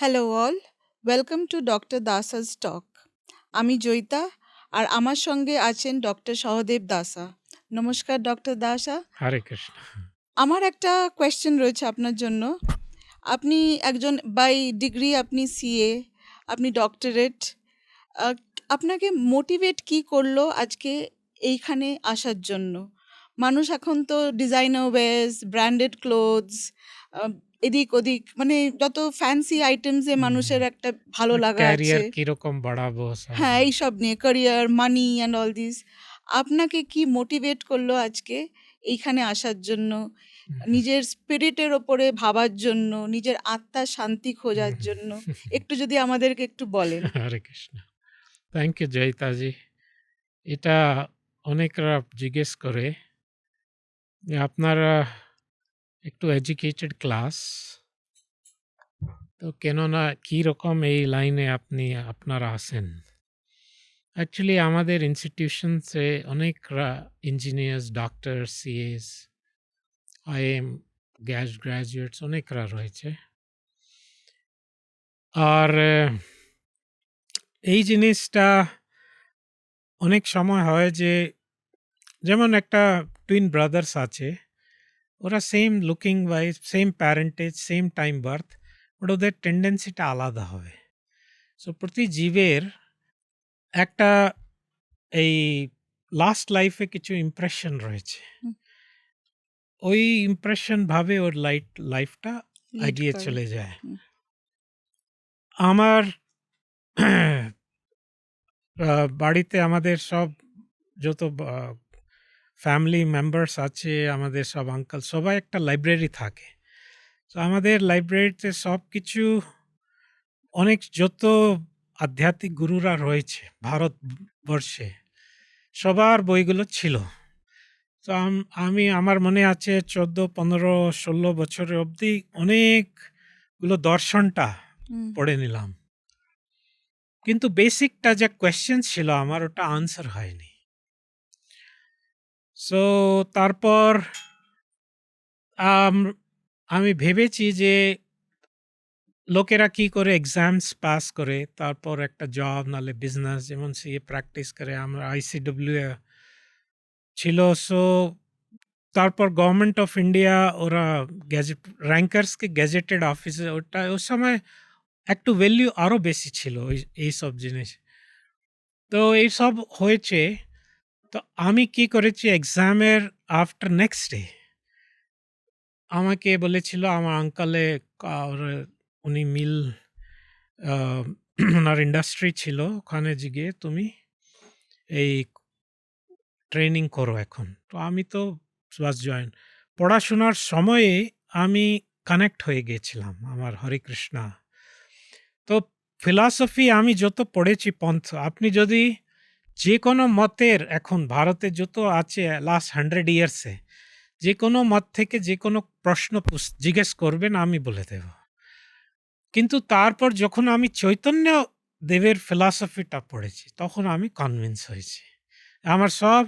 Hello all, welcome to doctor Das's talk. আমি জয়িতা, আর আমার সঙ্গে আছেন ডক্টর সহদেব দাসা। নমস্কার ডক্টর দাসা। হরে কৃষ্ণ। আমার একটা কোয়েশ্চেন রয়েছে আপনার জন্য। আপনি একজন বাই ডিগ্রি, আপনি সিএ, আপনি ডক্টরেট। আপনাকে মোটিভেট কি করলো আজকে এইখানে আসার জন্য? মানুষ এখন তো ডিজাইনার ওয়্যার্স, ব্র্যান্ডেড ক্লোথস, এদিক ওদিক, মানে যত ফ্যান্সি আইটেমসে মানুষের একটা ভালো লাগা আছে। ক্যারিয়ার কিরকম বাড়াবো সব। হ্যাঁ, এইসব নিয়ে career, money and all this. আপনাকে কি মোটিভেট করলো আজকে এইখানে আসার জন্য? নিজের স্পিরিটের ওপরে ভাবার জন্য, নিজের আত্মার শান্তি খোঁজার জন্য? একটু যদি আমাদেরকে একটু বলেন। হরে কৃষ্ণ। থ্যাংক ইউ জয়িতাজি। এটা অনেকরা জিজ্ঞেস করে যে আপনারা একটু এডুকেটেড ক্লাস, তো কেননা কি রকম এই লাইনে আপনারা আসেন। অ্যাকচুয়ালি আমাদের ইনস্টিটিউশনসে অনেকরা engineers, doctor, CS, IM graduates অনেকরা রয়েছে। আর এই জিনিসটা অনেক সময় হয় যে, যেমন একটা টুইন ব্রাদার্স আছে, ওরা same looking wise, same parentage, same time birth, but ওদের টেন্ডেন্সিটা আলাদা হবে। সো প্রতি জীবের একটা এই লাস্ট লাইফে কিছু ইমপ্রেশন রয়েছে, হুম। ওই ইমপ্রেশন ভাবে ওর লাইফটা লিড এগিয়ে করে। চলে যায়। হুম। আমার বাড়িতে আমাদের সব যত ফ্যামিলি মেম্বার্স আছে, আমাদের সব আঙ্কেল, সবাই একটা লাইব্রেরি থাকে। তো আমাদের লাইব্রেরিতে সব কিছু, অনেক যত আধ্যাত্মিক গুরুরা রয়েছে ভারতবর্ষে, সবার বইগুলো ছিল। তো আমার মনে আছে 14, 15, 16 বছরের অবধি অনেকগুলো দর্শনটা হুম। পড়ে নিলাম, কিন্তু বেসিকটা যে কোয়েশ্চেন ছিল আমার, ওটা আনসার হয়নি। সো তারপর আমি ভেবেছি যে লোকেরা কি করে এক্সামস পাস করে তারপর একটা জব নালে বিজনেস, যেমন সিএ প্র্যাকটিস করে, আমরা আইসিডব্লিউ ছিল। সো তারপর গভর্নমেন্ট অফ ইন্ডিয়া ওরা গ্যাজেট র্যাঙ্কার্সকে গেজেটেড অফিসে, ওটা ওই সময় একটু ভ্যালিউ আরও বেশি ছিল এইসব জিনিস। তো এইসব হয়েছে। তো আমি কি করেছি, এক্সামের আফটার নেক্সট ডে আমাকে বলেছিল আমার আঙ্কালে, উনি মিল, ওনার ইন্ডাস্ট্রি ছিল ওখানে, গিয়ে তুমি এই ট্রেনিং করো এখন। তো আমি তো বাস জয়েন, পড়াশোনার সময়ে আমি কানেক্ট হয়ে গিয়েছিলাম আমার হরে কৃষ্ণা। তো ফিলসফি আমি যত পড়েছি পন্থ, আপনি যদি যে কোনো মতের, এখন ভারতে যত আছে লাস্ট 100 ইয়ার্সে, যে কোনো মত থেকে যে কোনো প্রশ্ন জিজ্ঞেস করবেন, আমি বলে দেব। কিন্তু তারপর যখন আমি চৈতন্য দেবের ফিলসফিটা পড়েছি, তখন আমি কনভিন্স হয়েছি, আমার সব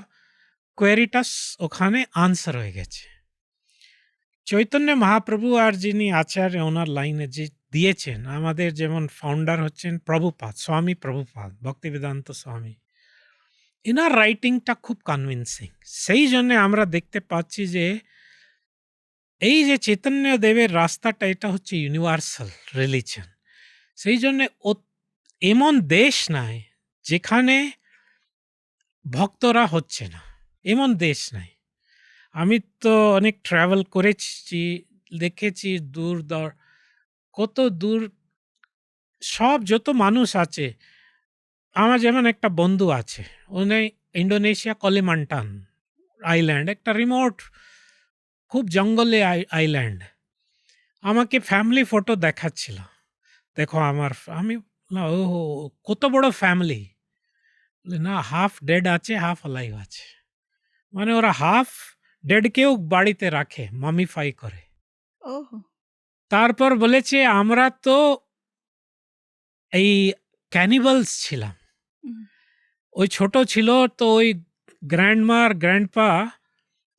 কোয়েরিটাস ওখানে আনসার হয়ে গেছে। চৈতন্য মহাপ্রভু আর যিনি আচার্য, ওনার লাইনে যে দিয়েছেন, আমাদের যেমন ফাউন্ডার হচ্ছেন প্রভুপাদ, স্বামী প্রভুপাদ, ভক্তিবেদান্ত স্বামী, এনার রাইটিংটা খুব কনভিন্সিং। সেই জন্য আমরা দেখতে পাচ্ছি যে এই যে চৈতন্য দেবের রাস্তাটা, এটা হচ্ছে ইউনিভার্সাল রিলিজন। সেই জন্য এমন দেশ নাই যেখানে ভক্তরা হচ্ছে না, এমন দেশ নাই। আমি তো অনেক ট্রাভেল করেছি, দেখেছি দূর কত দূর সব যত মানুষ আছে। আমার যেমন একটা বন্ধু আছে, উনি ইন্দোনেশিয়া কলিমান্টান আইল্যান্ড, একটা রিমোট খুব জঙ্গলে আইল্যান্ড, আমাকে ফ্যামিলি ফটো দেখাচ্ছিল। দেখো আমার, আমি বললাম, ও কত বড় ফ্যামিলি। না, হাফ ডেড আছে, হাফ অ্যালাইভ আছে, মানে ওরা হাফ ডেডকেও বাড়িতে রাখে, মামিফাই করে। ওহ। তারপর বলেছে আমরা তো এই ক্যানিবালস ছিলাম। হুম। ওই ছোট ছিল তো ওই গ্র্যান্ডমার গ্র্যান্ডপা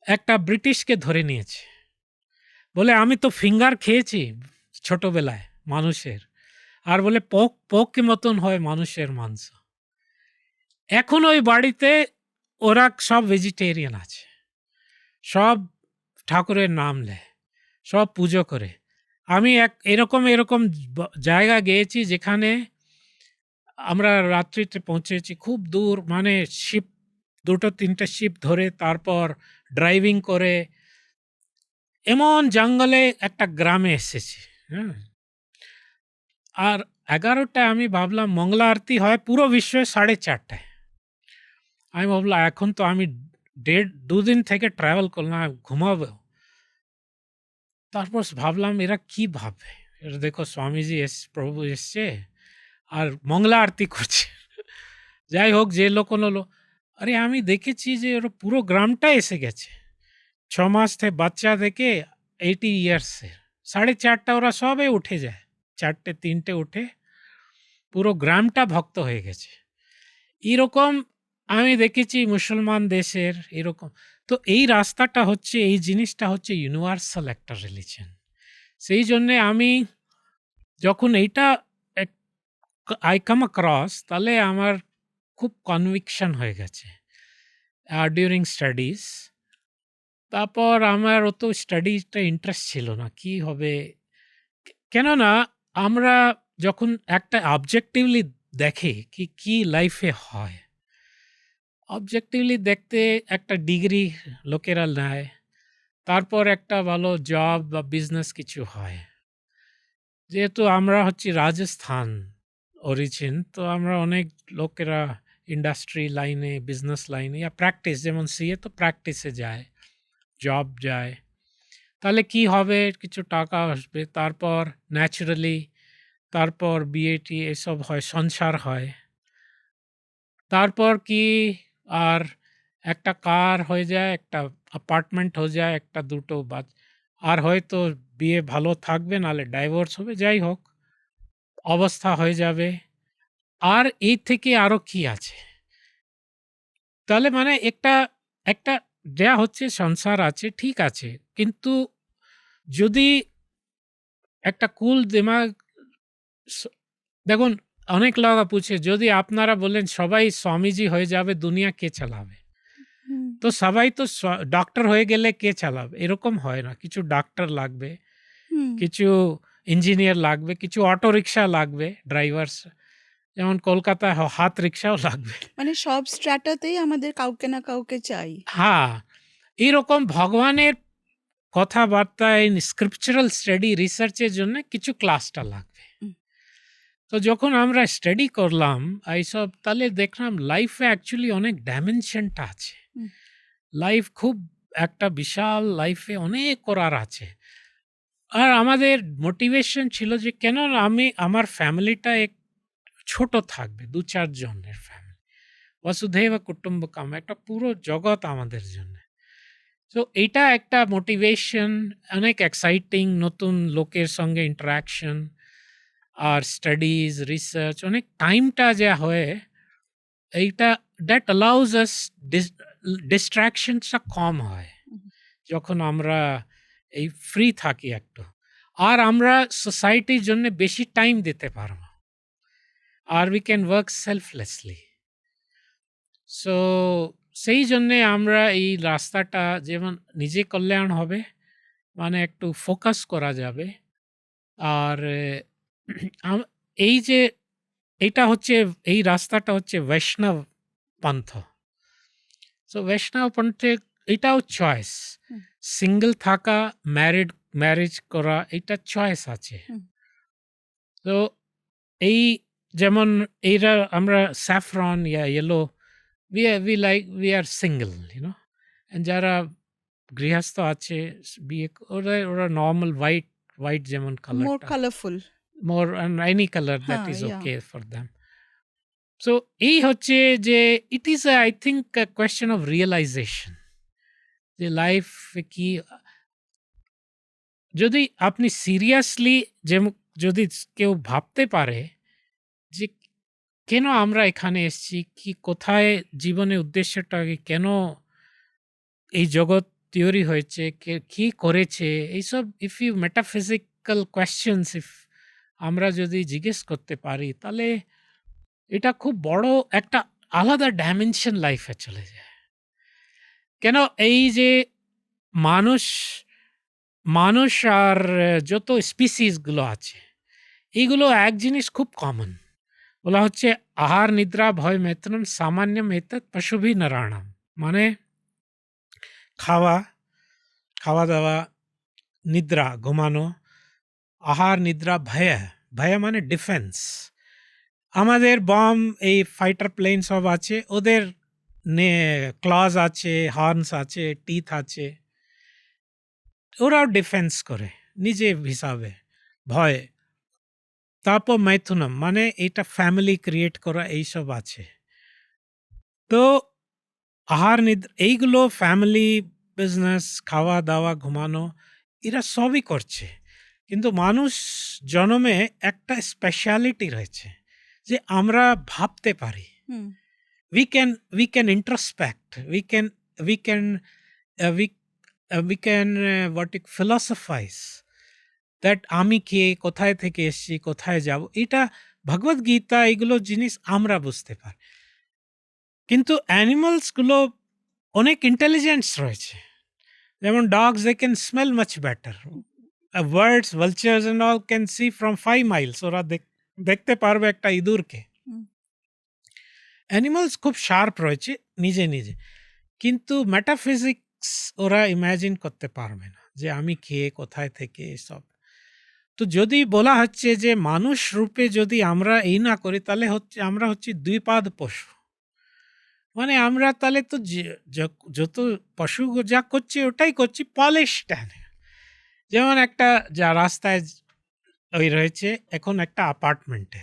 একটা ব্রিটিশকে ধরে নিয়েছে, বলে আমি তো ফিঙ্গার খেয়েছি ছোটবেলায় মানুষের, আর বলে পোক মতন হয় মানুষের মাংস। এখন ওই বাড়িতে ওরা সব ভেজিটেরিয়ান আছে। সব ঠাকুরের নাম নেয়, সব পুজো করে। আমি এরকম জায়গা গিয়েছি যেখানে আমরা রাত্রিতে পৌঁছেছি খুব দূর, মানে শিপ ২-৩টে শিপ ধরে তারপর ড্রাইভিং করে এমন জঙ্গলে একটা গ্রামে এসেছি। হ্যাঁ? আর ১১টায় আমি ভাবলাম মঙ্গলা আরতি হয় পুরো বিশ্বে ৪:৩০টায়। আমি ভাবলাম এখন তো আমি ২ দিন থেকে ট্রাভেল করলাম, ঘুমাবো। তারপর ভাবলাম এরা কি ভাববে? এরা দেখো স্বামীজি প্রভু এসছে আর মঙ্গলা আরতি করছে। যাই হোক যে লোক হলো, আরে আমি দেখেছি যে ওরা পুরো গ্রামটা এসে গেছে। ৬ মাস থেকে বাচ্চা থেকে 80 ইয়ার্সের। ৪:৩০ ওরা সবে উঠে যায়। ৪টে-৩টে উঠে পুরো গ্রামটা ভক্ত হয়ে গেছে। এরকম আমি দেখেছি মুসলমান দেশের এরকম। তো এই রাস্তাটা হচ্ছে, এই জিনিসটা হচ্ছে ইউনিভার্সাল একটা রিলিজিয়ন। সেই জন্যে আমি যখন এইটা আই কাম অ্যাক্রস, তাহলে আমার খুব কনভিকশন হয়ে গেছে ডিউরিং স্টাডিজ। তারপর আমার অত স্টাডিজটা ইন্টারেস্ট ছিল না, কি হবে। কেননা আমরা যখন একটা অবজেক্টিভলি দেখে কি লাইফে হয়, অবজেক্টিভলি দেখতে একটা ডিগ্রি লোকেরা নেয়, তারপর একটা ভালো জব বা বিজনেস কিছু হয়। যেহেতু আমরা হচ্ছি রাজস্থান অরিজিন, তো আমরা অনেক লোকেরা ইন্ডাস্ট্রি লাইনে, বিজনেস লাইনে বা প্র্যাকটিস, যেমন সিএ তো প্র্যাকটিসে যায়, জব যায়। তাহলে কি হবে, কিছু টাকা আসবে, তারপর ন্যাচারালি তারপর বিএটি এসব হয়, সংসার হয়। তারপর কি আর একটা কার হয়ে যায়, একটা অ্যাপার্টমেন্ট হয়ে যায়, একটা দুটো আর হয়তো বিয়ে ভালো থাকবে, নাহলে ডাইভোর্স হবে, যাই হোক অবস্থা হয়ে যাবে। আর এই থেকে আরো কি আছে? তাহলে মানে একটা যা হচ্ছে সংসার আছে, ঠিক আছে, কিন্তু যদি একটা কুল দিমাগ দেখুন, অনেক লোক পুছে যদি আপনারা বলেন সবাই স্বামীজি হয়ে যাবে, দুনিয়া কে চালাবে? হুম, তো সবাই তো ডক্টর হয়ে গেলে কে চালাবে? এরকম হয় না। কিছু ডাক্তার লাগবে, হুম। কিছু ইঞ্জিনিয়ার লাগবে, কিছু অটো রিক্সা লাগবে, ড্রাইভার্স, যেমন কলকাতায় হাত রিক্সাও লাগবে। মানে সব স্ট্র্যাটাতেই আমাদের কাউকে না কাউকে চাই। হ্যাঁ, এরকম ভগবানের কথাবার্তায় স্ক্রিপচারাল স্টাডি রিসার্চের জন্য কিছু ক্লাসটা লাগবে। হুম, তো যখন আমরা স্টাডি করলাম এইসব, তাহলে দেখলাম লাইফে অ্যাকচুয়ালি অনেক ডাইমেনশনটা আছে। হুম, লাইফ খুব একটা বিশাল, লাইফে অনেক করার আছে। আর আমাদের মোটিভেশন ছিল যে কেন আমার ফ্যামিলিটা ছোট থাকবে, ২-৪ জনের ফ্যামিলি। বসুধৈব কুটুম্বকম, একটা পুরো জগৎ আমাদের জন্য। তো এইটা একটা মোটিভেশন, অনেক এক্সাইটিং, নতুন লোকের সঙ্গে ইন্টারাকশন আর স্টাডিজ, রিসার্চ, অনেক টাইমটা যা হয়, এইটা দ্যাট অ্যালাউজ আস ডিস্ট্রাকশনসটা কম হয় হুম। যখন আমরা এই ফ্রি থাকি একটু। আর আমরা সোসাইটির জন্য বেশি টাইম দিতে পারবো। আর we can work selflessly. So সেই জন্যে আমরা এই রাস্তাটা যেমন নিজে কল্যাণ হবে, মানে একটু ফোকাস করা যাবে। আর এই যে এইটা হচ্ছে, এই রাস্তাটা হচ্ছে বৈষ্ণব পন্থ। সো বৈষ্ণব পন্থে এটাও চয়েস। হুম, সিঙ্গেল থাকা, ম্যারেজ করা, এটা চয়েস আছে। হুম। তো এই যেমন এইরা আমরা saffron yeah yellow, we are single, যারা গৃহস্থ আছে, ওরা নরমাল হোয়াইট যেমন মোর কালারটা, colourful. More any colour that হ্যাঁ, is yeah. Okay for them. So এই হচ্ছে যে it is I think question of realisation, যে লাইফ কি, যদি আপনি সিরিয়াসলি যদি কেউ ভাবতে পারে যে কেন আমরা এখানে এসেছি, কি কোথায় জীবনের উদ্দেশ্যটা কি, কেন এই জগৎ তৈরি হয়েছে, কে কি করেছে, এইসব if you metaphysical questions if আমরা যদি জিজ্ঞেস করতে পারি তাহলে এটা খুব বড় একটা আলাদা ডাইমেনশন লাইফে চলে যায়। কেন এই যে মানুষ মানুষ আর যত স্পিসিস গুলো আছে এইগুলো এক জিনিস খুব কমন, বলা হচ্ছে আহার নিদ্রা ভয় মেতনম সামান্যম এতৎ পশুভি নরাণাম, মানে খাওয়া খাওয়া দাওয়া, নিদ্রা ঘুমানো, আহার নিদ্রা ভয়, ভয় মানে ডিফেন্স। আমাদের বম এই ফাইটার প্লেন সব আছে, ওদের ক্লজ আছে, হর্নস আছে, টিথ আছে, ওরাও ডিফেন্স করে নিজে হিসাবে ভয়। তারপর মাইথুনম মানে এটা ফ্যামিলি ক্রিয়েট করা, এইসব আছে। তো আহার নিদ্রা এইগুলো ফ্যামিলি, বিজনেস, খাওয়া দাওয়া, ঘুমানো, এরা সবই করছে। কিন্তু মানুষ জন্মে একটা স্পেশালিটি রয়েছে যে আমরা ভাবতে পারি, হুম we can introspect, we can we can what it philosophize that আমি কে, কোথায় থেকে এসেছি, কোথায় যাব, এটা ভগবদ গীতা এগুলো জিনিস আমরা বুঝতে পারি। কিন্তু অ্যানিমালস গুলো অনেক ইন্টেলিজেন্স রয়েছে, যেমন dogs they can smell much better, birds, vultures and all can see from 5 miles, ওরা দেখতে পারবে একটা ইঁদুরকে। হুম অ্যানিমালস খুব শার্প রয়েছে নিজে নিজে, কিন্তু মেটাফিজিক্স ওরা ইমাজিন করতে পারবে না যে আমি কে, কোথায় থেকে, এসব। তো যদি বলা হচ্ছে যে মানুষ রূপে যদি আমরা এই না করি তাহলে হচ্ছে আমরা হচ্ছি দ্বিপাদ পশু, মানে আমরা তাহলে তো যত পশু যা করছি ওটাই করছি পলিশ টানে। যেমন একটা যা রাস্তায় ওই রয়েছে, এখন একটা অ্যাপার্টমেন্টে,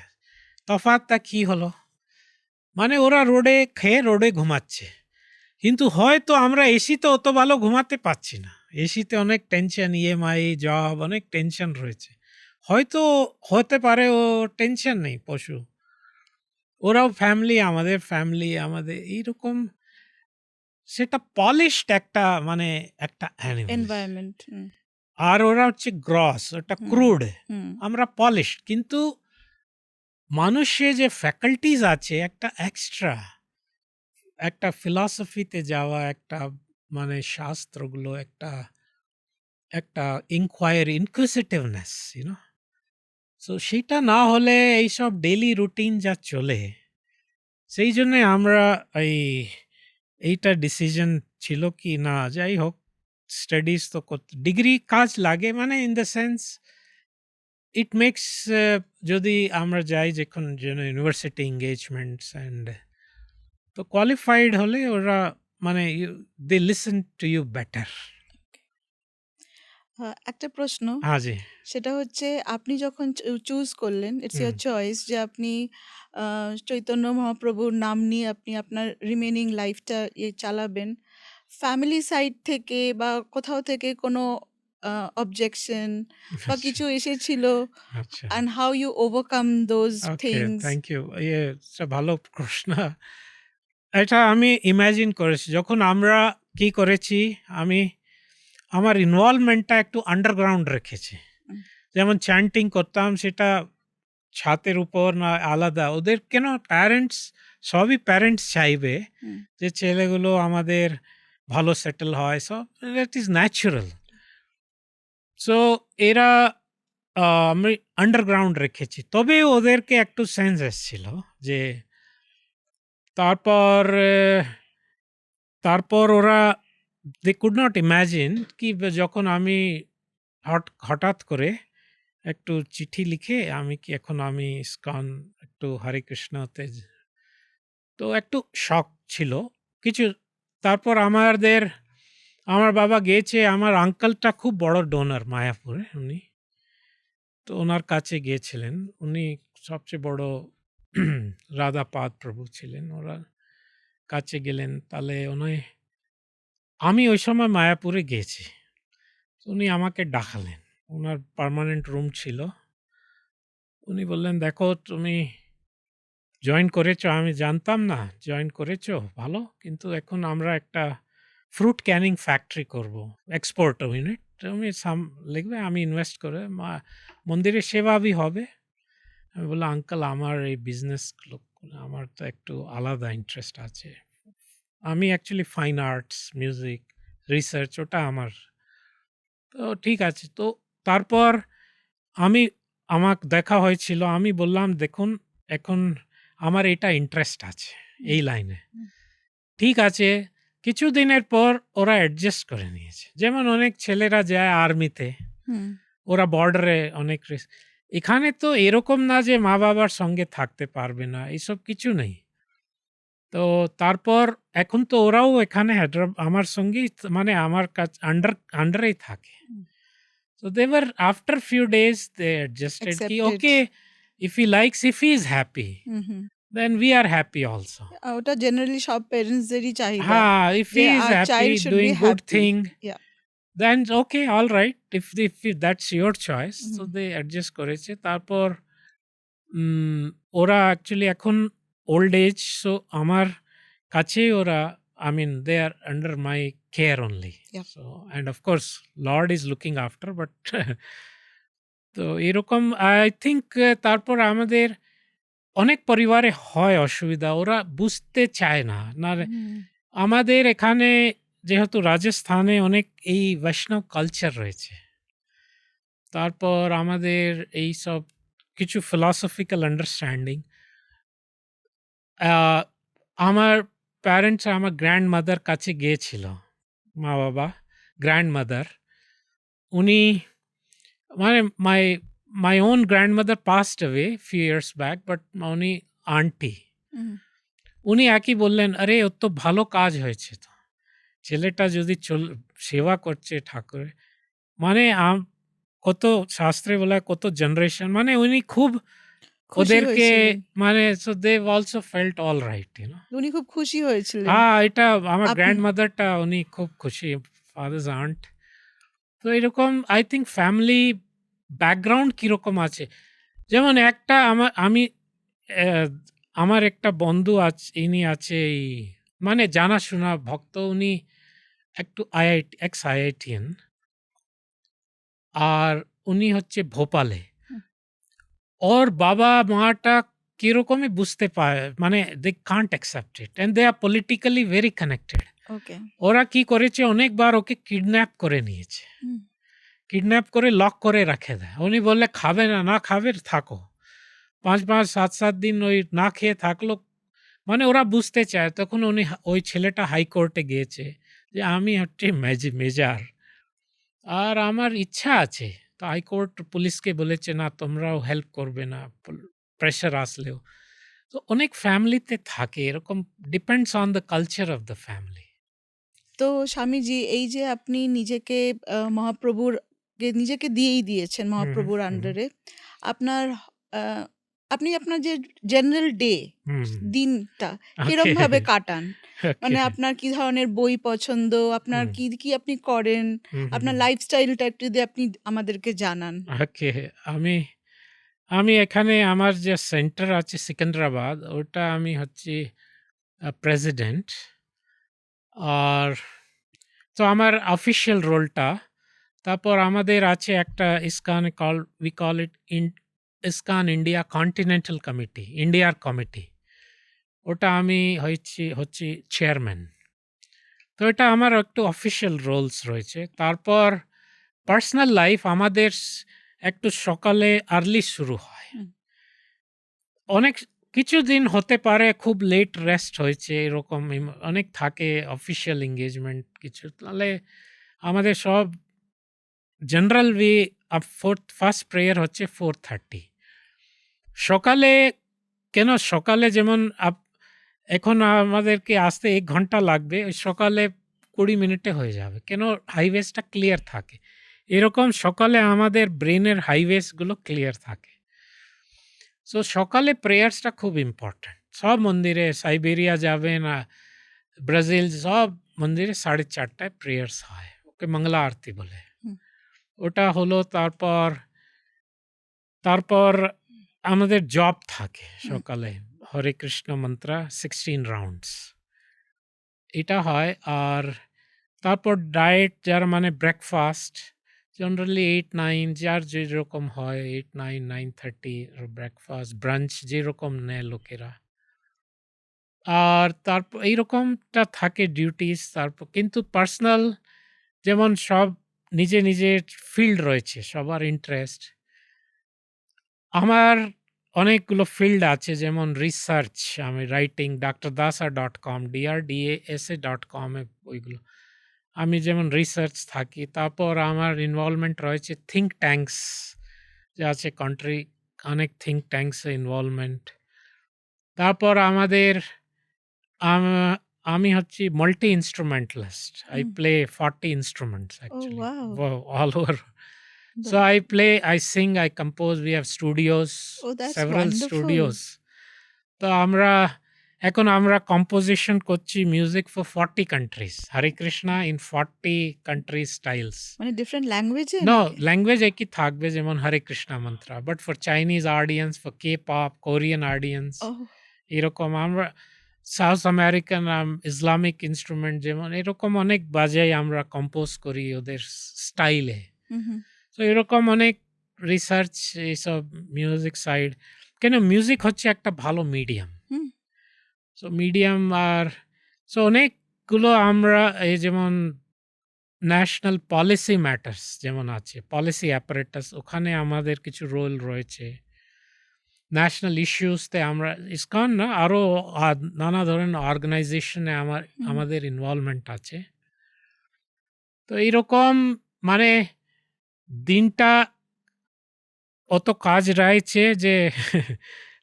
তফাৎটা কি হলো, মানে ওরা রোডে খেয়ে রোডে ঘুমাচ্ছে, কিন্তু হয়তো আমরা এসিতে অত ভালো ঘুমাতে পারছি না, এসিতে অনেক টেনশন, ইএমআই, জব, অনেক টেনশন রয়েছে। হয়তো হতে পারে ও টেনশন নেই পশু, ওরাও ফ্যামিলি, আমাদের এইরকম, সেটা পলিশড একটা মানে একটা অ্যানিমাল। এনভায়রনমেন্ট আর ওরা হচ্ছে গ্রস, ওটা হুম ক্রুড, হুম আমরা পলিশড। কিন্তু মানুষের যে ফ্যাকাল্টিজ আছে একটা এক্সট্রা, একটা ফিলসফিতে যাওয়া, একটা মানে শাস্ত্রগুলো, একটা একটা ইনকোয়ারি, ইনকুইজিটিভনেস, ইউনো। সো সেটা না হলে এইসব ডেইলি রুটিন যা চলে, সেই জন্য আমরা এইটা ডিসিশন ছিল কি না, যাই হোক স্টাডিজ তো ডিগ্রি কাজ লাগে, মানে in the sense it makes, যদি আমরা যাই যখন ইউনিভার্সিটি এঙ্গেজমেন্টস অ্যান্ড, তো কোয়ালিফাইড হলে ওরা মানে they listen to you better. একটা প্রশ্ন, হ্যাঁ জি। সেটা হচ্ছে আপনি যখন চুজ করলেন, ইটস হুম। ইয়ার চয়েস, যে আপনি চৈতন্য মহাপ্রভুর নাম নিয়ে আপনি আপনার রিমেনিং লাইফটা চালাবেন, ফ্যামিলি সাইড থেকে বা কোথাও থেকে কোনো অবজেকশন বা আচ্ছা, কিছু এসেছিল, আচ্ছা। And how you overcome those okay, things? Thank you. এটা ভালো প্রশ্ন। এটা আমি ইমাজিন করেছি যখন আমরা কি করেছি, আমি আমার ইনভলভমেন্টটা একটু আন্ডারগ্রাউন্ড রেখেছি। যেমন চ্যান্টিং করতাম, সেটা ছাতের উপর না আলাদা, ওদের কেন প্যারেন্টস, সবই প্যারেন্টস চাইবে যে ছেলেগুলো আমাদের ভালো সেটেল হয়, সব দ্যাট ইজ ন্যাচারাল। সো এরা আমি আন্ডারগ্রাউন্ড রেখেছি, তবে ওদেরকে একটু সেন্স এসছিল যে তারপর তারপর ওরা দে কুড নট ইম্যাজিন কি যখন আমি হঠাৎ করে একটু চিঠি লিখে আমি কি এখন আমি ইসকন একটু হরে কৃষ্ণতে, তো একটু শক ছিল কিছু। তারপর আমার বাবা গিয়েছে, আমার আঙ্কেলটা খুব বড় ডোনার মায়াপুরে, উনি তো ওনার কাছে গিয়েছিলেন, উনি সবচেয়ে বড় রাধাপাদ প্রভু ছিলেন, ওরা কাছে গেলেন। তাহলে আমি ওই সময় মায়াপুরে গিয়েছি, উনি আমাকে ডাকালেন, ওনার পার্মানেন্ট রুম ছিল। উনি বললেন, দেখো তুমি জয়েন করেছো, আমি জানতাম না জয়েন করেছো, ভালো, কিন্তু এখন আমরা একটা ফ্রুট ক্যানিং ফ্যাক্টরি করব, এক্সপোর্ট ইউনিট, তুমি লিখবে, আমি ইনভেস্ট করে মন্দিরের সেবা भी হবে, আমি বললাম, "আঙ্কেল আমার এই বিজনেস আমার তো একটু আলাদা ইন্টারেস্ট আছে। আমি actually fine arts, music, research ওটা আমার।" তো ঠিক আছে। তো তারপর আমি আমাক দেখা হয়েছিল। আমি বললাম, "দেখুন এখন আমার এটা ইন্টারেস্ট আছে হুম, এই লাইনে।" হুম, ঠিক আছে। কিছুদিনের পর ওরা অ্যাডজাস্ট করে নিয়েছে। যেমন অনেক ছেলেরা যায় আর্মিতে, হুম, ওরা বর্ডারে অনেক এখানে তো এরকম না যে মা-বাবার সঙ্গে থাকতে পারবে না, এসব কিছু নেই। তো তারপর এখন তো ওরাও এখানে আমার সঙ্গেই মানে আমার আন্ডারেই থাকে। হুম। So they were after few days they adjusted ki accepted. okay, if he is happy, hmm, hmm. then we are happy also. ওটা জেনারেলি সব প্যারেন্টসদেরই চাহিদা If যে he is our happy child should be doing good happy. thing, Yeah. then okay, all right. If that's your choice, so hmm, they adjust করেছে। তারপর উম ওরা actually এখন old age, so আমার কাছেই ওরা, I mean they are under my care only. yeah. So and of course Lord is looking after, but তো এরকম I think তারপর আমাদের অনেক পরিবারে হয় অসুবিধা। ওরা বুঝতে চায় না। হুম, আমাদের এখানে যেহেতু রাজস্থানে অনেক এই বৈষ্ণব কালচার রয়েছে। তারপর আমাদের এইসব কিছু philosophical আন্ডারস্ট্যান্ডিং। আ আমার প্যারেন্টস আমার গ্র্যান্ডমাদার কাছে গিয়েছিল। মা-বাবা, গ্র্যান্ডমাদার। উনি মানে my own grandmother passed away few years back, but উনি আন্টি। হুম, উনি একই বললেন, "আরে ওর তো ভালো কাজ হয়েছে তো। ছেলেটা যদি সেবা করছে ঠাকুরের।" মানে কত শাস্ত্রে বলা হয় কত জেনারেশন, মানে উনি খুব খুশি ওদেরকে হয়েছিলেন। মানে so they also felt all right, উনি খুব খুশি হয়েছিলেন। হ্যাঁ, এটা আমার আপনি গ্র্যান্ডমাদারটা উনি খুব খুশি, ফাদারস আন্ট। তো এরকম আই থিংক ফ্যামিলি ব্যাকগ্রাউন্ড কিরকম আছে। যেমন একটা আমি অ্যা আমার একটা বন্ধু ইনি আছে এই মানে জানাশোনা ভক্ত, উনি একটু এক্স আইআইটিয়ান, আর উনি হচ্ছে ভোপালে। হুম, ওর বাবা-মাটা কিরকমই বুঝতে পারে, মানে they can't accept it and they are politically very connected. Okay. ওরা কি করেছে অনেকবার ওকে কিডন্যাপ করে নিয়েছে। হুম, কিডন্যাপ করে লক করে রাখে দেয়। উনি বললে, "খাবে না, না খাবে থাকো।" ৫ মাস ৭ দিন ওই না খেয়ে থাকলো। মানে ওরা বুঝতে চায়। তখন উনি ওই ছেলেটা হাইকোর্টে গিয়েছে যে, "আমি হচ্ছে মেজর। আর আমার ইচ্ছা আছে।" তো হাইকোর্ট পুলিশকে বলেছে, "না তোমরাও হেল্প করবে না প্রেশার আসলেও।" তো অনেক ফ্যামিলিতে থাকে এরকম, depends on the culture of the family. তো স্বামীজি এই যে আপনি নিজেকে মহাপ্রভুর নিজেকে দিয়েই দিয়েছেন হুম, হুম, মহাপ্রভুর হুম, আন্ডারে। আপনার আহ, আপনি আপনার যে জেনারেল ডে হুম, দিনটা ওকে, কিরমভাবে কাটান? ওকে, মানে আপনার কি ধরনের বই পছন্দ, আপনার হুম, কি কি আপনি করেন, হুম, হুম, আপনার লাইফস্টাইলটা একটু যদি আপনি আমাদেরকে জানান। ওকে। আমি আমি এখানে আমার যে সেন্টার আছে সিকান্দ্রাবাদ, ওটা আমি হচ্ছি প্রেসিডেন্ট। আর তো আমার অফিসিয়াল রোলটা, তারপর আমাদের আছে একটা ISKCON we call it ISKCON India continental committee, ইন্ডিয়ার কমিটি। ওটা আমি হচ্ছি চেয়ারম্যান। তো এটা আমার একটু অফিসিয়াল রোলস রয়েছে। তারপর পার্সোনাল লাইফ আমাদের একটু সকালে আর্লি শুরু হয়। হুম, অনেক কিছুদিন হতে পারে খুব লেট রেস্ট হয়েছে এরকম অনেক থাকে অফিসিয়াল এনগেজমেন্ট কিছু। তাহলে আমাদের সব জেনারেল ফার্স্ট প্রেয়ার হচ্ছে 4:30 সকালে। কেন সকালে যেমন এখন আমাদেরকে আসতে ১ ঘন্টা লাগবে, ওই সকালে ২০ মিনিটে হয়ে যাবে। কেন হাইওয়েজটা ক্লিয়ার থাকে। এরকম সকালে আমাদের ব্রেনের হাইওয়েজগুলো ক্লিয়ার থাকে। সো সকালে প্রেয়ার্সটা খুব ইম্পোর্টেন্ট। সব মন্দিরে সাইবেরিয়া যাবেন, ব্রাজিল সব মন্দিরে ৪:৩০ টায় প্রেয়ার্স হয়। ওকে মঙ্গলা আরতি বলে। হুম, ওটা হলো তারপর তারপর আমাদের জপ থাকে হুম, সকালে। হরে কৃষ্ণ মন্ত্রা 16 রাউন্ডস এটা হয়। আর তারপর ডায়েট যার মানে ব্রেকফাস্ট, জেনারেলি 8-9 যার যেরকম হয় 8-9, 9:30 ব্রেকফাস্ট, ব্রাঞ্চ যেরকম নেয় লোকেরা। আর তারপর এইরকমটা থাকে ডিউটিস। তারপর কিন্তু পার্সোনাল যেমন সব নিজের ফিল্ড রয়েছে, সবার ইন্টারেস্ট। আমার অনেকগুলো ফিল্ড আছে যেমন রিসার্চ, আমি রাইটিং drdasa.com, drdasa.com এ ওইগুলো। আমি যেমন রিসার্চ থাকি। তারপর আমার ইনভলভমেন্ট রয়েছে থিঙ্ক ট্যাঙ্কস যে আছে কান্ট্রি, অনেক থিঙ্ক ট্যাঙ্কসে ইনভলভমেন্ট। তারপর আমাদের আম আমি হচ্ছি multi instrumentalist. I hmm. play 40 instruments Oh, actually, wow. all over. So That I play, I sing, I compose. We have studios, Oh, that's several wonderful. studios. তো এখন আমরা কম্পোজিশন করছি music for 40 countries. Hare Krishna in 40 countries styles. মানে different ল্যাঙ্গুয়েজে No, নাকি? language একই থাকবে যেমন Hare Krishna mantra. But for Chinese audience, for K-pop, Korean audience oh! এরকম আমরা সাউথ আমেরিকান ইসলামিক ইন্সট্রুমেন্ট যেমন এরকম অনেক বাজাই আমরা কম্পোজ করি ওদের স্টাইলে। হুম, হুম। তো এরকম অনেক রিসার্চ এইসব মিউজিক সাইড। কেন মিউজিক হচ্ছে একটা ভালো মিডিয়াম। হুম। সো মিডিয়াম আর সো অনেকগুলো আমরা এই যেমন ন্যাশনাল পলিসি ম্যাটার্স যেমন আছে, পলিসি অ্যাপারেটাস ওখানে আমাদের কিছু রোল রয়েছে। ন্যাশনাল ইস্যুসতে আমরা ইসকন না আরও নানা ধরনের অর্গানাইজেশনে হুম। আমাদের ইনভলভমেন্ট আছে। তো এইরকম মানে দিনটা অত কাজ রয়েছে যে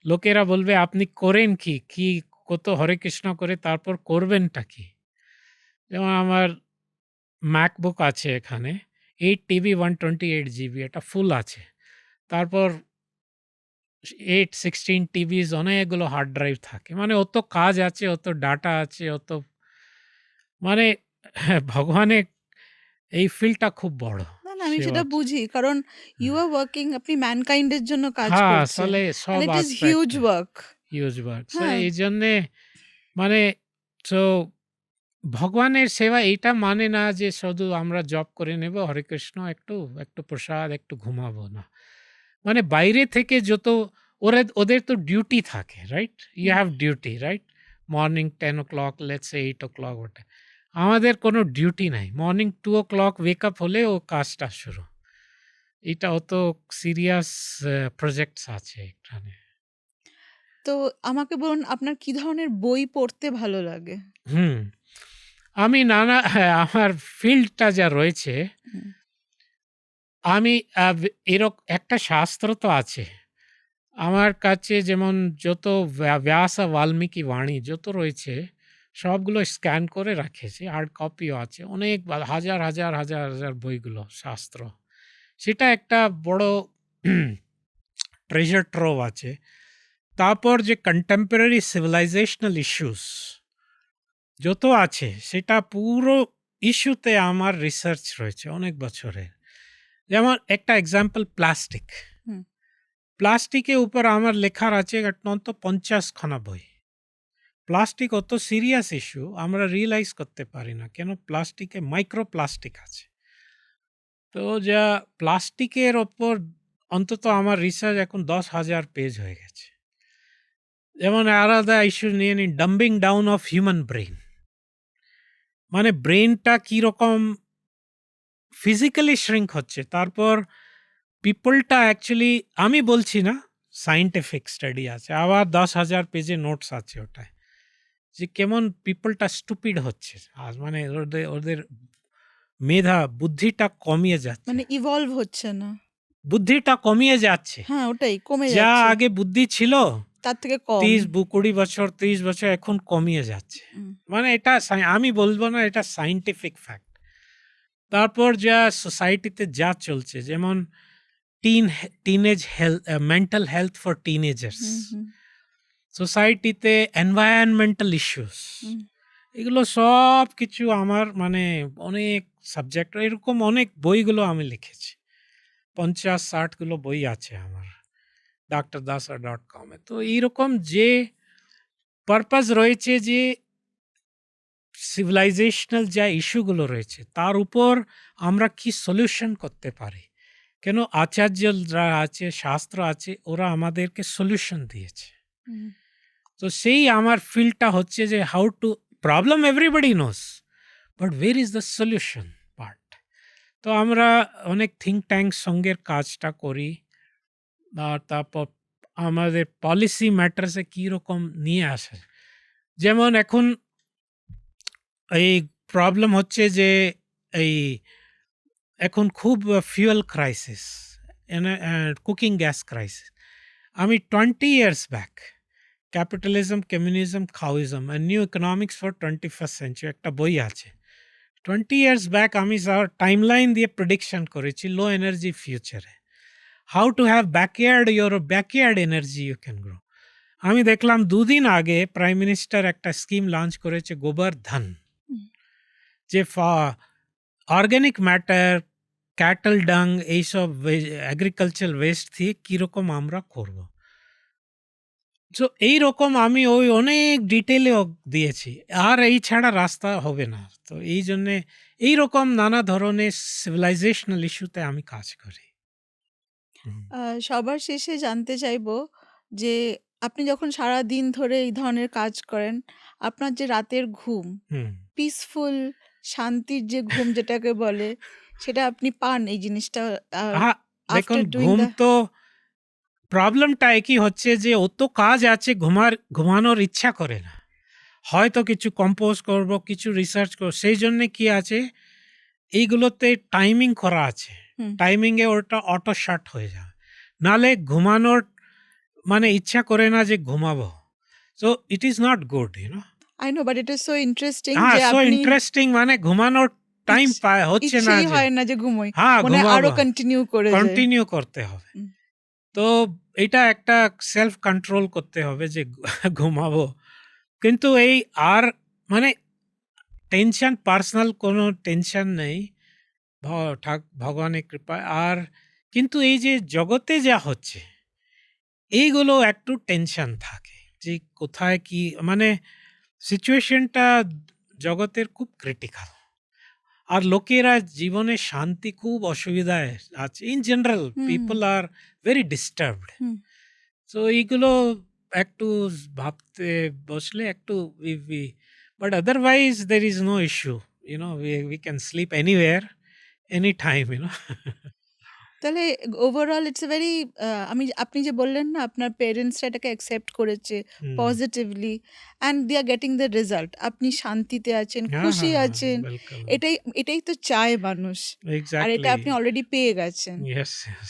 লোকেরা বলবে আপনি করেন কি? কি কত হরে কৃষ্ণ করে তারপর করবেনটা কি? যেমন আমার MacBook আছে এখানে 8 টিবি 128 জিবি এটা ফুল আছে। তারপর 8, 16 টিবিস অনেকগুলো হার্ড ড্রাইভ থাকে। মানে অত কাজ আছে, অত ডাটা আছে, অত মানে ভগবানের এই ফিল্ডটা খুব বড়। না, না, আমি সেটা সেবা বুঝি। কারণ ইউ আর ওয়ার্কিং, আপনি ম্যানকাইন্ড এর জন্য কাজ হ্যাঁ, করছেন। আসলে অ্যান্ড সব ইট ইজ হিউজ অ্যাসপেক্টে ওয়ার্ক। Huge work. সো হ্যাঁ। এইজন্যে মানে সো ভগবানের সেবা এইটা মানে না যে শুধু আমরা জব করে নেব, হরে কৃষ্ণ একটু প্রসাদ, একটু ঘুমাবো না। মানে বাইরে থেকে যত ওদের তো ডিউটি থাকে, right? You hmm. Have duty, right? Morning 10 o'clock, let's say 8 o'clock ওটা। আমাদের কোনো ডিউটি নাই। মর্নিং 2 o'clock ওয়েক আপ হলে ও কাজটা শুরু। এটা অত সিরিয়াস প্রজেক্টস আছে এখানে। তো আমাকে বলুন আপনার কি ধরনের বই পড়তে ভালো লাগে? হুম। আমি হ্যাঁ, আমার ফিল্ডটা যা রয়েছে, হুম। আমি একটা শাস্ত্র তো আছে। আমার কাছে যেমন যত ব্যাস আর বাল্মীকি বাণী যত রয়েছে, সবগুলো স্ক্যান করে রাখেছি। হার্ড কপিও আছে। অনেক হাজার বইগুলো শাস্ত্র। সেটা একটা বড় ট্রেজার ট্রোভ আছে। তারপর যে কন্টেম্পোরারি সিভিলাইজেশনাল ইস্যুস যত আছে, সেটা পুরো ইস্যুতে আমার রিসার্চ রয়েছে অনেক বছরের। যেমন একটা এক্সাম্পল প্লাস্টিক। হুম। প্লাস্টিকের উপর আমার লেখার আছে অন্তত 50 খানা বই। প্লাস্টিক অত সিরিয়াস ইস্যু আমরা রিয়েলাইজ করতে পারি না কেন প্লাস্টিকে মাইক্রো প্লাস্টিক আছে। তো যা প্লাস্টিকের ওপর অন্তত আমার রিসার্চ এখন 10,000 পেজ হয়ে গেছে। যেমন আলাদা ইস্যু নিয়ে নিন, ডাম্বিং ডাউন অফ হিউম্যান ব্রেন। মানে ব্রেনটা কিরকম ফিজিক্যালি শ্রিঙ্ক হচ্ছে। তারপর পিপলটা অ্যাকচুয়ালি আমি বলছি না, সায়েন্টিফিক স্টাডি আছে। আবার 10,000 পেজে নোটস আছে ওটায়। যে কেমন পিপলটা স্টুপিড হচ্ছে। আর মানে ওদের মেধা, বুদ্ধিটা কমিয়ে যাচ্ছে। মানে ইভলভ হচ্ছে না। বুদ্ধিটা কমিয়ে যাচ্ছে। হ্যাঁ, ওটাই কমে যা যাচ্ছে। আগে বুদ্ধি ছিল তার থেকে কম। 20 বছর 30 বছর এখন কমিয়ে যাচ্ছে। হুম। মানে এটা আমি বলবো না, এটা সায়েন্টিফিক ফ্যাক্ট। তারপর যা সোসাইটিতে যা চলছে যেমন teenage health, mental health for teenagers, hmm, hmm, সোসাইটিতে এনভায়রনমেন্টাল ইস্যুস, হুম। এগুলো সব কিছু আমার মানে অনেক সাবজেক্ট এরকম অনেক বইগুলো আমি লিখেছি। 50-60 গুলো বই আছে আমার drdasa.com এ। তো এইরকম যে পারপাস রয়েছে যে সিভিলাইজেশনাল যা ইস্যুগুলো রয়েছে তার উপর আমরা কি সলিউশন করতে পারি। কেন আচার্যরা আছে, শাস্ত্র আছে, ওরা আমাদেরকে সলিউশন দিয়েছে। হুম। তো সেই আমার ফিল্ডটা হচ্ছে যে how to problem everybody knows, but where is the solution part. তো আমরা অনেক থিঙ্ক ট্যাঙ্ক সঙ্গের কাজটা করি, আর তারপর আমাদের পলিসি ম্যাটার্সে কীরকম নিয়ে আসে। যেমন এখন এই প্রবলেম হচ্ছে যে এই এখন খুব fuel crisis, cooking gas crisis. আমি 20 years ব্যাক ক্যাপিটালিজম, কমিউনিজম, খাওয়িজম and new economics for 21st century একটা বই আছে। 20 years ব্যাক আমি টাইমলাইন দিয়ে প্রেডিকশন করেছি লো এনার্জি ফিউচারে, how to have backyard energy you can grow. আমি দেখলাম 2 দিন আগে প্রাইম মিনিস্টার একটা স্কিম লঞ্চ করেছে গোবর্ধন, হুম। যে অর্গ্যানিক ম্যাটার, ক্যাটল ডাং, এইসব এগ্রিকালচার ওয়েস্ট দিয়ে কীরকম আমরা করব। সো এইরকম আমি ওই অনেক ডিটেলে দিয়েছি, আর এই ছাড়া রাস্তা হবে না। তো এই জন্যে এইরকম নানা ধরনের সিভিলাইজেশনাল ইস্যুতে আমি কাজ করি। হুম। সবার শেষে জানতে চাইবো যে আপনি যখন সারাদিন ধরে এই ধরনের কাজ করেন, আপনার যে রাতের ঘুম, হুম। পিসফুল শান্তির যে ঘুম যেটাকে বলে, সেটা আপনি পান এই জিনিসটা দেখুন, আফটার ডুইং ঘুম দ্য তো প্রবলেমটা একই হচ্ছে যে অত কাজ আছে, ঘুমানোর ইচ্ছা করে না। হয়তো কিছু কম্পোজ করব, কিছু রিসার্চ করব, সেই জন্যে কি আছে এইগুলোতে টাইমিং করা আছে। হুম। টাইমিংয়ে ওটা অটো শাট হয়ে যায়, নালে ঘুমানোর মানে ইচ্ছা করে না যে ঘুমাবো। So it is not good, I know, but it is so interesting হ্যাঁ, যে সো আপনি ইন্টারেস্টিং, মানে ঘুমানোর টাইম হচ্ছে না, ইচ্ছেই যে হয় না যে ঘুমোই, হ্যাঁ মনে হয় আরো ঘুমাবো, কন্টিনিউ করে যায়। কন্টিনিউ করতে হবে। হুম। তো এটা একটা সেলফ কন্ট্রোল করতে হবে যে ঘুমাবো। কিন্তু এই আর মানে টেনশন, পার্সোনাল কোনো টেনশন নেই ভগবানের কৃপায়। আর কিন্তু এই যে জগতে যা হচ্ছে এইগুলো একটু টেনশন থাকে, যে কোথায় কি মানে সিচুয়েশনটা জগতের খুব ক্রিটিক্যাল, আর লোকেরা জীবনে শান্তি খুব অসুবিধায় আছে। In general hmm. People are very disturbed. Hmm. তো এইগুলো একটু ভাবতে বসলে একটু but otherwise there is no issue, we can sleep anywhere, any time. তাহলে ওভারঅল ইটস এ ভেরি, আপনি যে বললেন না আপনার পেরেন্টসরা এটাকে অ্যাকসেপ্ট করেছে positively and they are getting the result, আপনি শান্তিতে আছেন, হ্যাঁ, খুশি হ্যাঁ, আছেন, বিলকুল, এটাই এটাই তো চায় মানুষ, আর এটা এক্স্যাক্টলি, আপনি অলরেডি পেয়ে গেছেন। Yes, yes.